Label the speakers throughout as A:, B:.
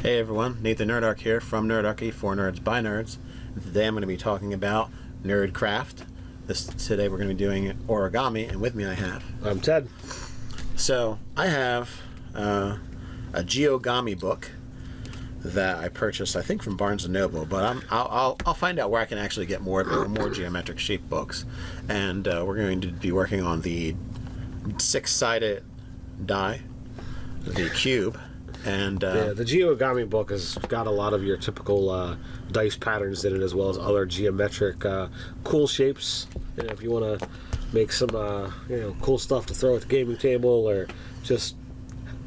A: Hey everyone, Nathan Nerdark here from Nerdarchy for Nerds by Nerds. Today I'm going to be talking about Nerdcraft. Today we're going to be doing origami, and with me I have...
B: I'm Ted.
A: So I have a Geogami book that I purchased, I think, from Barnes & Noble, but I'll find out where I can actually get more geometric shape books. And we're going to be working on the 6-sided die, the cube. And
B: yeah, the Geogami book has got a lot of your typical dice patterns in it, as well as other geometric cool shapes. You know, if you want to make some cool stuff to throw at the gaming table, or just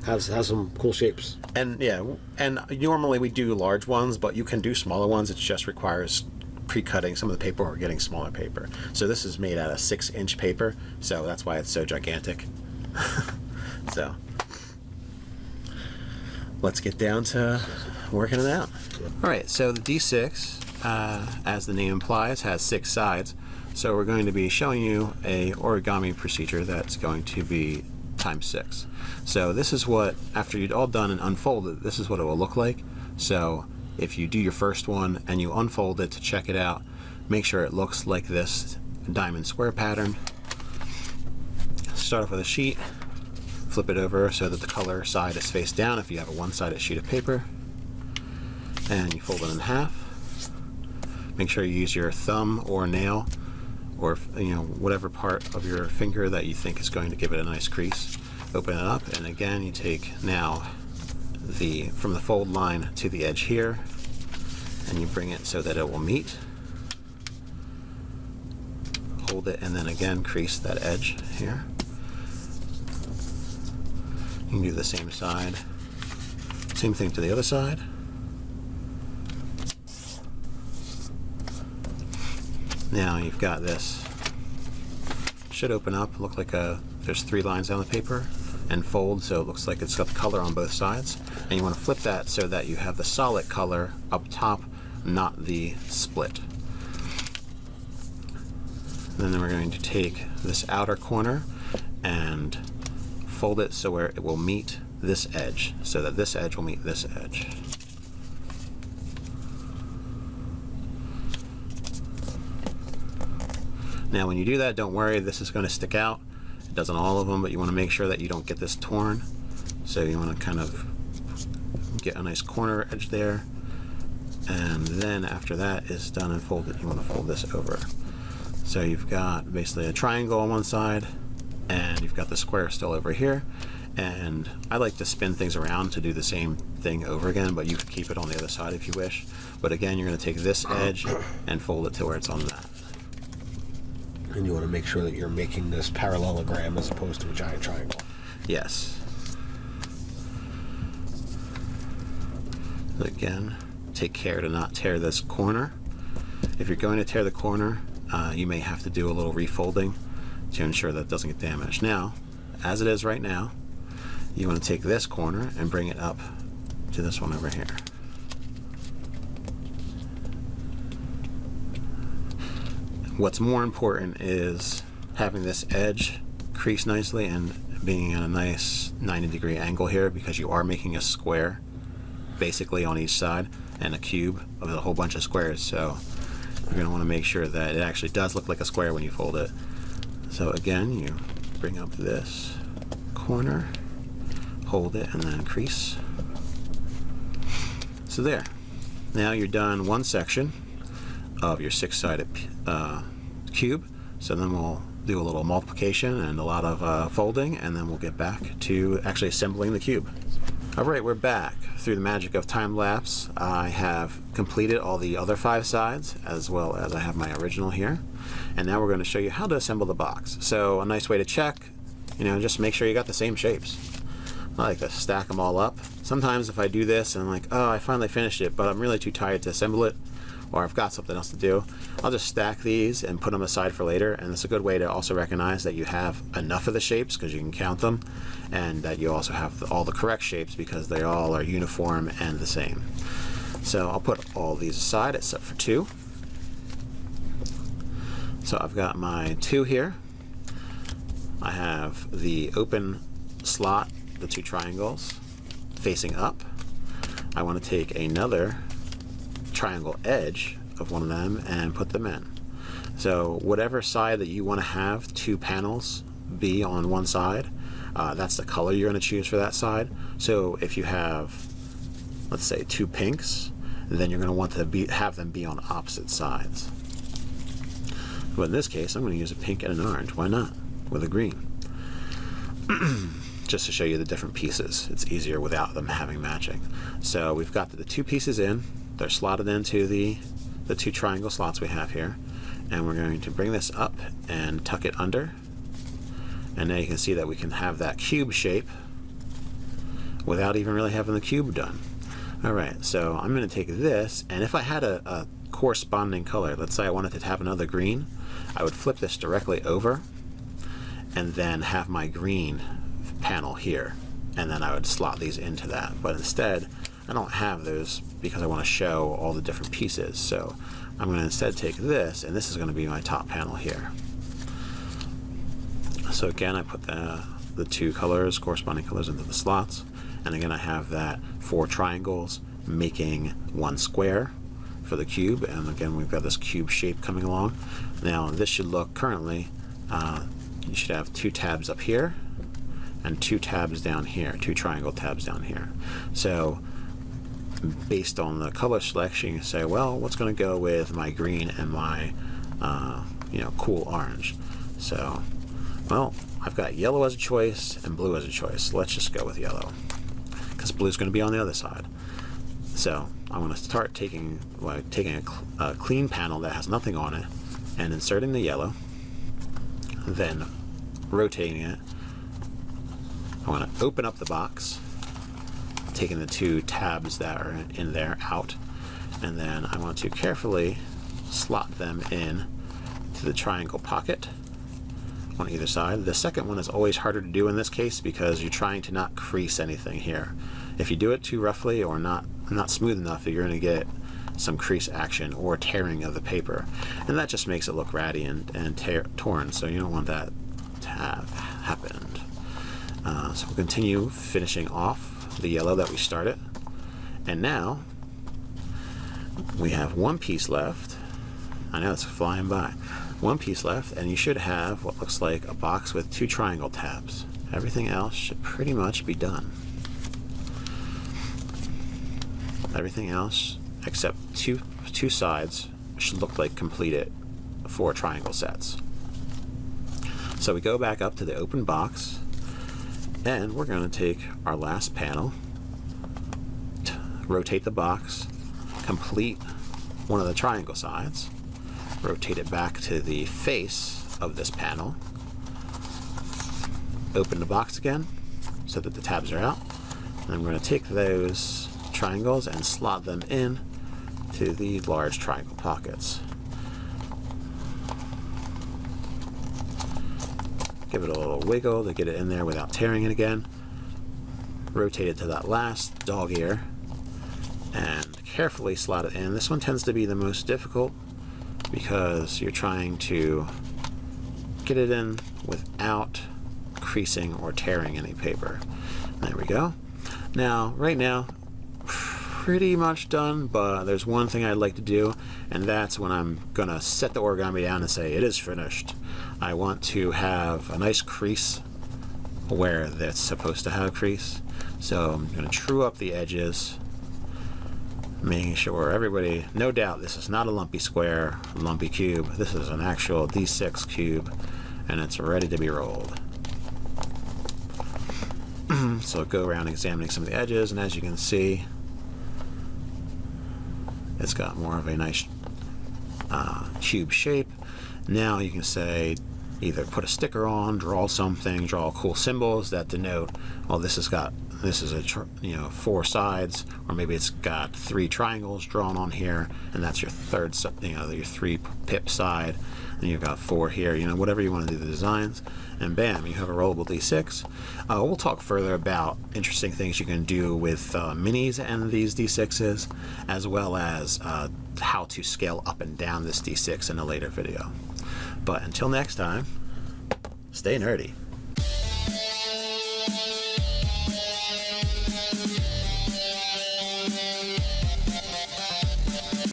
B: have some cool shapes.
A: And yeah, and normally we do large ones, but you can do smaller ones. It just requires pre-cutting some of the paper or getting smaller paper. So this is made out of 6-inch paper, so that's why it's so gigantic. So let's get down to working it out. All right, so the D6, as the name implies, has 6 sides. So we're going to be showing you a origami procedure that's going to be times 6. So this is what, after you'd all done and unfolded, this is what it will look like. So if you do your first one and you unfold it to check it out, make sure it looks like this diamond square pattern. Start off with a sheet. Flip it over so that the color side is face down if you have a one-sided sheet of paper, and you fold it in half. Make sure you use your thumb or nail, or whatever part of your finger that you think is going to give it a nice crease. Open it up, and again you take now from the fold line to the edge here, and you bring it so that it will meet. Hold it, and then again crease that edge here. You can do the same side. Same thing to the other side. Now you've got this. Should open up, look like there's 3 lines on the paper, and fold so it looks like it's got the color on both sides. And you want to flip that so that you have the solid color up top, not the split. And then we're going to take this outer corner and fold it so where it will meet this edge, so that this edge will meet this edge. Now when you do that, don't worry, this is going to stick out. It doesn't all of them, but you want to make sure that you don't get this torn. So you want to kind of get a nice corner edge there, and then after that is done and folded, you want to fold this over. So you've got basically a triangle on one side, and you've got the square still over here. And I like to spin things around to do the same thing over again, but you can keep it on the other side if you wish. But again, you're going to take this edge and fold it to where it's on that.
B: And you want to make sure that you're making this parallelogram as opposed to a giant triangle.
A: Yes. Again, take care to not tear this corner. If you're going to tear the corner, you may have to do a little refolding to ensure that it doesn't get damaged. Now, as it is right now, you want to take this corner and bring it up to this one over here. What's more important is having this edge crease nicely and being at a nice 90-degree angle here, because you are making a square basically on each side and a cube of a whole bunch of squares. So you're going to want to make sure that it actually does look like a square when you fold it. So again, you bring up this corner, hold it, and then crease. So there. Now you're done one section of your 6-sided cube. So then we'll do a little multiplication and a lot of folding, and then we'll get back to actually assembling the cube. Alright, we're back. Through the magic of time-lapse, I have completed all the other 5 sides, as well as I have my original here. And now we're going to show you how to assemble the box. So a nice way to check, just make sure you got the same shapes. I like to stack them all up. Sometimes if I do this and I'm like, oh, I finally finished it, but I'm really too tired to assemble it, or I've got something else to do, I'll just stack these and put them aside for later. And it's a good way to also recognize that you have enough of the shapes, because you can count them, and that you also have all the correct shapes because they all are uniform and the same. So I'll put all these aside except for 2. So I've got my 2 here. I have the open slot, the 2 triangles facing up. I want to take another triangle edge of one of them and put them in. So whatever side that you want to have two panels be on one side, that's the color you're going to choose for that side. So if you have, let's say, two pinks, then you're going to want to have them be on opposite sides. But in this case, I'm going to use a pink and an orange. Why not? With a green. Just to show you the different pieces. It's easier without them having matching. So we've got the two pieces in. They're slotted into the two triangle slots we have here. And we're going to bring this up and tuck it under. And now you can see that we can have that cube shape without even really having the cube done. Alright, so I'm going to take this, and if I had a corresponding color, let's say I wanted to have another green, I would flip this directly over and then have my green panel here, and then I would slot these into that. But instead, I don't have those because I want to show all the different pieces. So I'm going to instead take this, and this is going to be my top panel here. So again, I put the two colors, corresponding colors, into the slots, and again I have that 4 triangles making one square for the cube, and again we've got this cube shape coming along. Now this should look currently, you should have 2 tabs up here and 2 tabs down here, 2 triangle tabs down here. So based on the color selection, you can say, well, what's going to go with my green and my cool orange? So, well, I've got yellow as a choice and blue as a choice. Let's just go with yellow, because blue is going to be on the other side. So I'm going to start taking a clean panel that has nothing on it and inserting the yellow, then rotating it. I want to open up the box, taking the 2 tabs that are in there out, and then I want to carefully slot them in to the triangle pocket on either side. The second one is always harder to do in this case because you're trying to not crease anything here. If you do it too roughly or not smooth enough, you're going to get some crease action or tearing of the paper, and that just makes it look ratty and torn, so you don't want that to have happened. So we'll continue finishing off the yellow that we started, and now we have one piece left. I know it's flying by. One piece left, and you should have what looks like a box with 2 triangle tabs. Everything else should pretty much be done. Everything else except two sides should look like completed 4 triangle sets. So we go back up to the open box, and we're going to take our last panel, rotate the box, complete one of the triangle sides, rotate it back to the face of this panel, open the box again so that the tabs are out, and I'm going to take those triangles and slot them in to the large triangle pockets. Give it a little wiggle to get it in there without tearing it again. Rotate it to that last dog ear and carefully slot it in. This one tends to be the most difficult because you're trying to get it in without creasing or tearing any paper. There we go. Now, right now, pretty much done, but there's one thing I'd like to do, and that's when I'm gonna set the origami down and say it is finished. I want to have a nice crease where that's supposed to have a crease. So I'm gonna true up the edges, making sure everybody, no doubt this is not a lumpy square, lumpy cube. This is an actual D6 cube, and it's ready to be rolled. So go around examining some of the edges, and as you can see, it's got more of a nice cube shape. Now you can say, either put a sticker on, draw something, draw cool symbols that denote, well, this is a 4 sides, or maybe it's got 3 triangles drawn on here, and that's your third, your 3 pip side, and you've got 4 here, whatever you want to do the designs, and bam, you have a rollable D6. We'll talk further about interesting things you can do with minis and these D6s, as well as how to scale up and down this D6 in a later video. But until next time, stay nerdy.